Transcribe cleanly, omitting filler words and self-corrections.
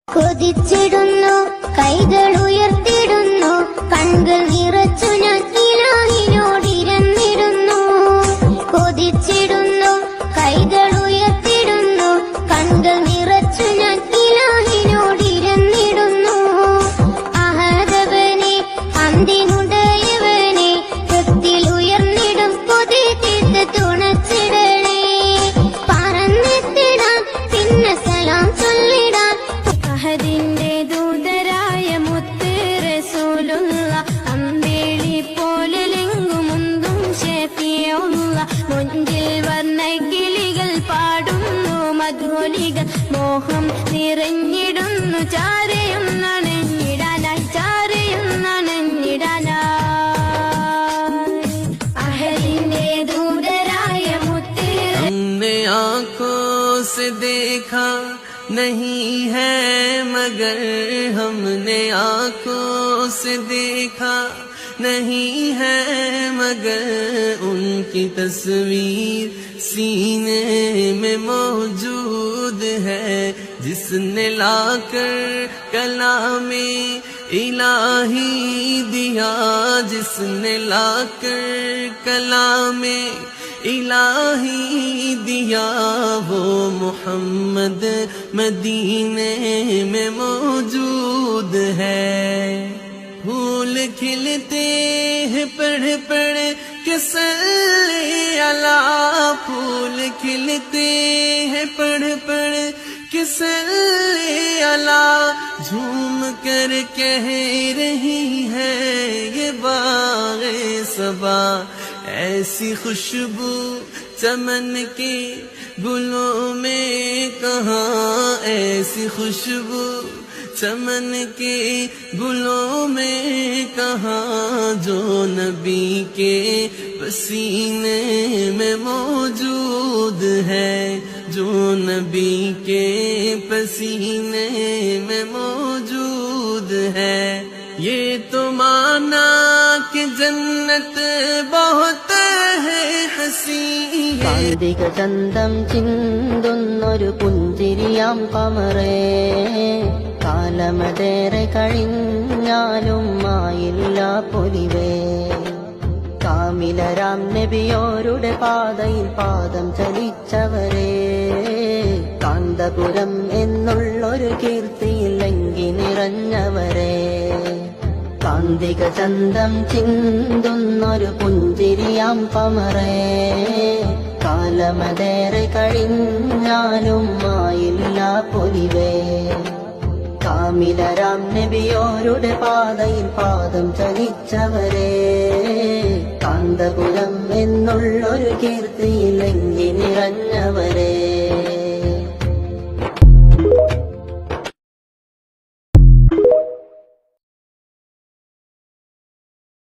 കൊതിച്ചിടുന്നു, കൈകൾ ഉയർത്തിടുന്നു, കൺകൾ നിറച്ചു ഞാൻ ഇലാഹിനോടിരന്നിടുന്നു. കൊതിച്ചിടുന്നു, കൈകൾ ഉയർത്തിടുന്നു, കൺകൾ നിറച്ചു ഞാൻ ഇലാഹിനോടിരന്നിടുന്നു. അഹദവനെ, അന്തിനുടയവനെ, കത്തിൽ ഉയർന്നിടും കൊതി തീർത്ത് തുണച്ചിടണേ. പറന്നെത്തിടാൻ പിന്നെ സലാം ചൊല്ലിടാൻ അഹദിന്റെ ദൂതരായ മുത്ത് റസൂലുള്ള, അമ്പേളി പോലെ ലെങ്കുമുന്തും ഷഫീഉള്ള. മുഞ്ചിൽ വർണ്ണക്കിളികൾ പാടുന്നു മധുലികൾ, മോഹം നിറഞ്ഞിടുന്നു ചാരയും നനഞ്ഞിടാനായി, ചാരയും നനഞ്ഞിടാനായി. അഹദിന്റെ ദൂതരായ മുത്ത് हमने आंखों से देखा नहीं है मगर, हमने आंखों से देखा नहीं है मगर, उनकी तस्वीर सीने में मौजूद है, जिसने लाकर कलामे इलाही दिया, जिसने लाकर कलामे इलाही दिया, वो मोहम्मद मदीने में मौजूद है। फूल खिलते हैं पढ़ पढ़ के सल्ले अला, फूल खिलते हैं पढ़ पढ़ के सल्ले अला, झूम कर कह रही है ये बाग़े सबा, ऐसी खुशबू चमन के गुलों में कहाँ, ऐसी खुशबू चमन के गुलों में कहाँ, जो नबी के पसीने में मौजूद है, जो नबी के पसीने में मौजूद है। ये तो माना कि जन्नत बहुत है हसीन, കാന്തിക ചന്തം ചിന്തുന്നൊരു പുഞ്ചിരിയാം കമറേ, കാലമതേറെ കഴിഞ്ഞാലും ആയില്ല പൊലിവേ. കാമിലരാം നബിയോരുടെ പാതയിൽ പാദം ചലിച്ചവരെ, കാന്തപുരം എന്നുള്ളൊരു കീർത്തിയിൽ ലങ്കി നിറഞ്ഞവരെ. കാന്തിക ചന്തം ചിന്തുന്നൊരു പുഞ്ചിരിയാം കമറേ, കാലമതേറെ കഴിഞ്ഞാലും ആയില്ല പൊലിവേ. കാമിലരാം നബിയോരുടെ പാതയിൽ പാദം ചലിച്ചവരെ, കാന്തപുരം എന്നുള്ളൊരു കീർത്തിയിൽ ലങ്കി നിറഞ്ഞ